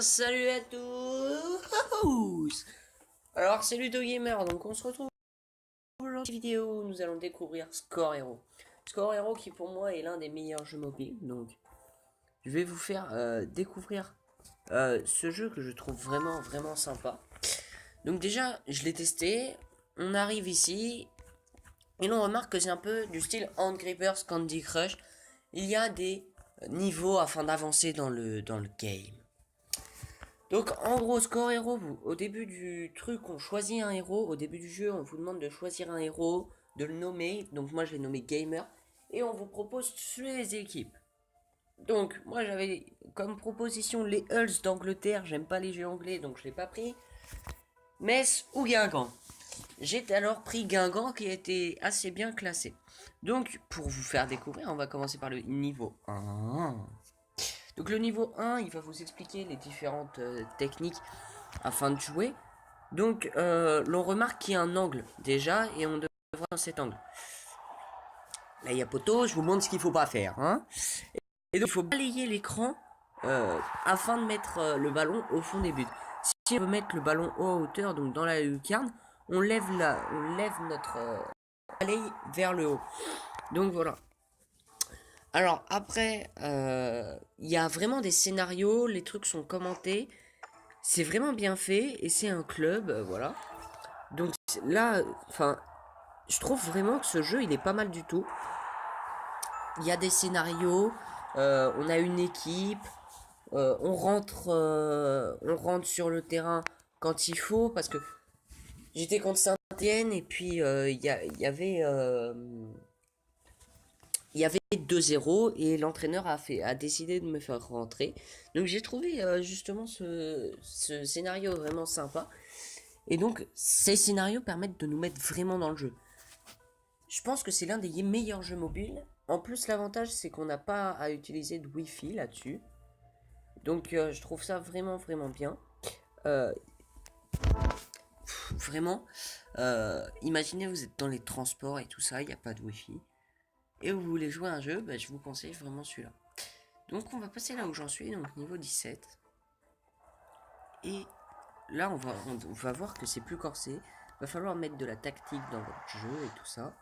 Salut à tous. Alors c'est Ludo Gamer, donc on se retrouve pour une vidéo où nous allons découvrir Score Hero. Score Hero qui pour moi est l'un des meilleurs jeux mobiles, donc je vais vous faire découvrir ce jeu que je trouve vraiment sympa. Donc déjà je l'ai testé, on arrive ici et l'on remarque que c'est un peu du style Angry Birds Candy Crush. Il y a des niveaux afin d'avancer dans le game. Donc en gros, Score Hero, au début du truc, on choisit un héros. Au début du jeu, on vous demande de choisir un héros, de le nommer. Donc moi, je l'ai nommé Gamer. Et on vous propose les équipes. Donc moi, j'avais comme proposition les Hulls d'Angleterre. J'aime pas les jeux anglais, donc je l'ai pas pris. Metz ou Guingamp. J'ai alors pris Guingamp qui a été assez bien classé. Donc pour vous faire découvrir, on va commencer par le niveau 1. Donc le niveau 1, il va vous expliquer les différentes techniques afin de jouer. Donc l'on remarque qu'il y a un angle déjà et on devrait voir dans cet angle. Là il y a poteau, je vous montre ce qu'il faut pas faire. Hein. Et donc il faut balayer l'écran afin de mettre le ballon au fond des buts. Si on veut mettre le ballon en hauteur, donc dans la lucarne, on lève notre balai vers le haut. Donc voilà. Alors après, il y a vraiment des scénarios, les trucs sont commentés, c'est vraiment bien fait et c'est un club, voilà. Donc là, enfin, je trouve vraiment que ce jeu il est pas mal du tout. Il y a des scénarios, on a une équipe, on rentre sur le terrain quand il faut parce que j'étais contre Saint-Étienne et puis il y avait 2-0 et l'entraîneur a décidé de me faire rentrer. Donc j'ai trouvé justement ce scénario vraiment sympa. Et donc ces scénarios permettent de nous mettre vraiment dans le jeu. Je pense que c'est l'un des meilleurs jeux mobiles. En plus l'avantage c'est qu'on n'a pas à utiliser de Wi-Fi là-dessus. Donc je trouve ça vraiment bien. Euh, Vraiment, imaginez vous êtes dans les transports et tout ça, il n'y a pas de Wi-Fi. Et vous voulez jouer à un jeu, bah, je vous conseille vraiment celui-là. Donc on va passer là où j'en suis, donc niveau 17. Et là on va voir que c'est plus corsé. Il va falloir mettre de la tactique dans votre jeu et tout ça.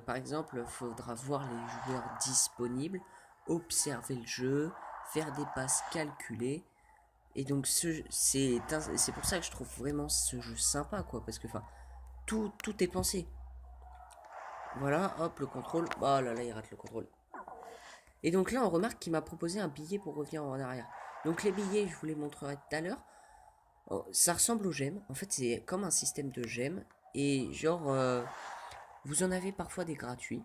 Par exemple, il faudra voir les joueurs disponibles, observer le jeu, faire des passes calculées. Et donc c'est pour ça que je trouve vraiment ce jeu sympa quoi. Parce que tout est pensé. Voilà, hop, le contrôle. Oh là là, il rate le contrôle. Et donc là, on remarque qu'il m'a proposé un billet pour revenir en arrière. Donc les billets, je vous les montrerai tout à l'heure. Oh, ça ressemble aux gemmes. En fait, c'est comme un système de gemmes. Et genre, vous en avez parfois des gratuits.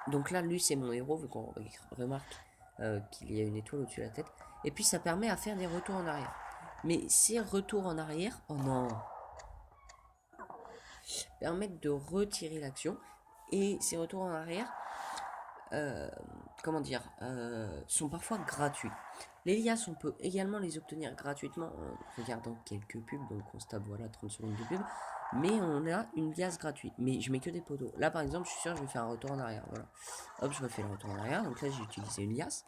Donc là, lui, c'est mon héros, vu qu'on remarque qu'il y a une étoile au-dessus de la tête. Et puis, ça permet à faire des retours en arrière. Mais ces retours en arrière, oh non, permettent de retirer l'action. Et ces retours en arrière, comment dire, sont parfois gratuits. Les liasses, on peut également les obtenir gratuitement en regardant quelques pubs, donc on se tape voilà 30 secondes de pub, mais on a une liasse gratuite. Mais je mets que des poteaux. Là par exemple, je suis sûr que je vais faire un retour en arrière. Voilà. Hop, je refais le retour en arrière, donc là j'ai utilisé une liasse.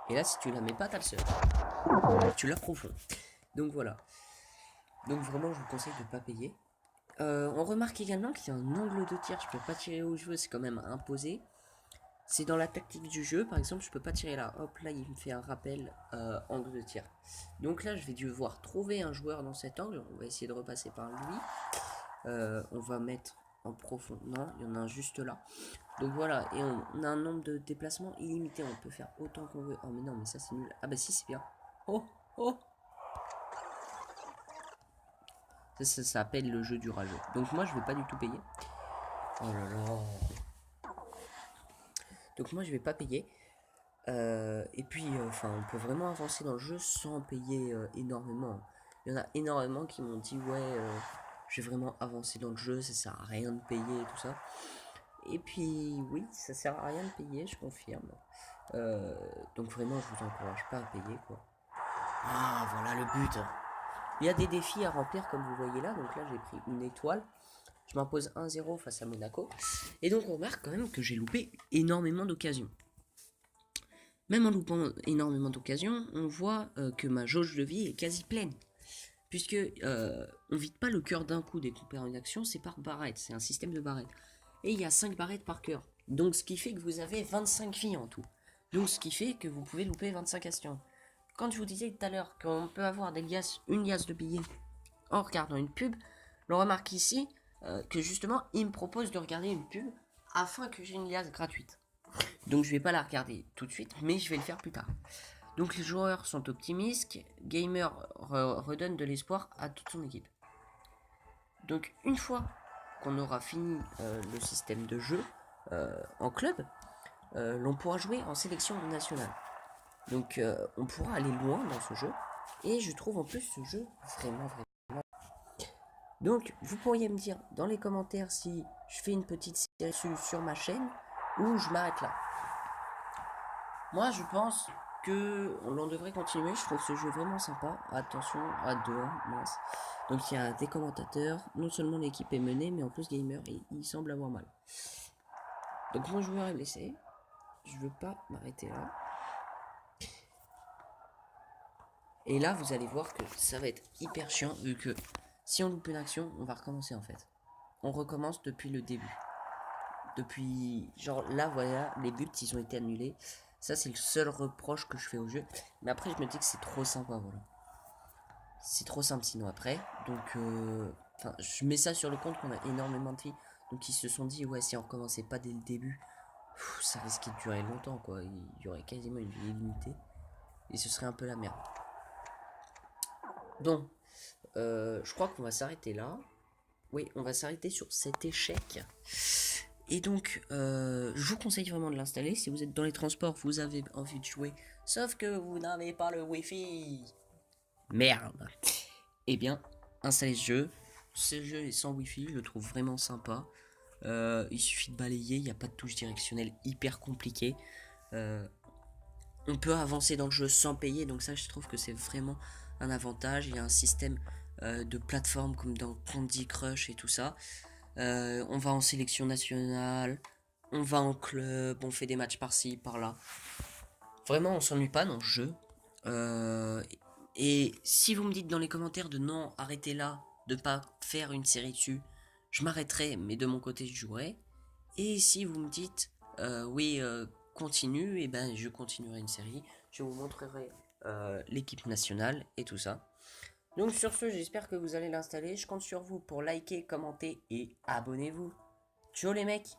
Et là, si tu la mets pas, t'as le seul. Tu la profonds. Donc voilà. Donc vraiment, je vous conseille de ne pas payer. On remarque également qu'il y a un angle de tir. Je peux pas tirer où je veux, c'est quand même imposé. C'est dans la tactique du jeu, par exemple, je peux pas tirer là. Hop, là, il me fait un rappel angle de tir. Donc là, je vais devoir trouver un joueur dans cet angle. On va essayer de repasser par lui. On va mettre en profond. Non, il y en a un juste là. Donc voilà, et on a un nombre de déplacements illimité. On peut faire autant qu'on veut. Oh, mais non, mais ça, c'est nul. Ah, bah si, c'est bien. Oh, oh. Ça s'appelle le jeu du rageux. Donc moi, je vais pas du tout payer. Oh là là. Donc moi, je vais pas payer. Et puis, on peut vraiment avancer dans le jeu sans payer énormément. Il y en a énormément qui m'ont dit ouais, je vais vraiment avancer dans le jeu, ça sert à rien de payer et tout ça. Et puis oui, ça sert à rien de payer, je confirme. Donc vraiment, je vous encourage pas à payer quoi. Ah voilà le but. Il y a des défis à remplir comme vous voyez là. Donc là, j'ai pris une étoile. Je m'impose 1-0 face à Monaco. Et donc on remarque quand même que j'ai loupé énormément d'occasions. Même en loupant énormément d'occasions, on voit que ma jauge de vie est quasi pleine. Puisque on vide pas le cœur d'un coup dès qu'on perd une action, c'est par barrette, c'est un système de barrettes. Et il y a 5 barrettes par cœur. Donc ce qui fait que vous avez 25 vies en tout. Donc ce qui fait que vous pouvez louper 25 actions. Quand je vous disais tout à l'heure qu'on peut avoir une liasse de billets en regardant une pub, on remarque ici que justement il me propose de regarder une pub afin que j'ai une liasse gratuite. Donc je vais pas la regarder tout de suite, mais je vais le faire plus tard. Donc les joueurs sont optimistes, Gamer redonne de l'espoir à toute son équipe. Donc une fois qu'on aura fini le système de jeu en club, l'on pourra jouer en sélection nationale. Donc on pourra aller loin dans ce jeu. Et je trouve en plus ce jeu vraiment. Donc vous pourriez me dire dans les commentaires si je fais une petite série sur ma chaîne ou je m'arrête là. Moi je pense que l'on devrait continuer, je trouve ce jeu vraiment sympa. Attention à dehors, mince. Donc il y a des commentateurs, non seulement l'équipe est menée, mais en plus Gamer, il semble avoir mal. Donc mon joueur est blessé, je veux pas m'arrêter là. Et là vous allez voir que ça va être hyper chiant, vu que si on loupe une action, on va recommencer en fait. On recommence depuis le début. Depuis, genre là voilà, les buts ils ont été annulés. Ça c'est le seul reproche que je fais au jeu. Mais après je me dis que c'est trop sympa, voilà. C'est trop simple sinon après. Donc, je mets ça sur le compte qu'on a énormément de filles. Donc, ils se sont dit, ouais, si on recommençait pas dès le début, ça risquait de durer longtemps, quoi. Il y aurait quasiment une vie illimitée. Et ce serait un peu la merde. Donc, je crois qu'on va s'arrêter là. Oui, on va s'arrêter sur cet échec. Et donc, je vous conseille vraiment de l'installer. Si vous êtes dans les transports, vous avez envie de jouer. Sauf que vous n'avez pas le Wi-Fi. Merde. Eh bien, installez ce jeu. Ce jeu est sans wifi, je le trouve vraiment sympa. Il suffit de balayer, il n'y a pas de touche directionnelle hyper compliquée. On peut avancer dans le jeu sans payer, donc ça je trouve que c'est vraiment un avantage. Il y a un système de plateforme comme dans Candy Crush et tout ça. On va en sélection nationale, on va en club, on fait des matchs par-ci, par-là. Vraiment, on s'ennuie pas dans le jeu. Et si vous me dites dans les commentaires de non, arrêtez là, de pas faire une série dessus, je m'arrêterai, mais de mon côté, je jouerai. Et si vous me dites oui, continue, et ben je continuerai une série. Je vous montrerai l'équipe nationale et tout ça. Donc sur ce, j'espère que vous allez l'installer. Je compte sur vous pour liker, commenter et abonnez-vous. Ciao les mecs!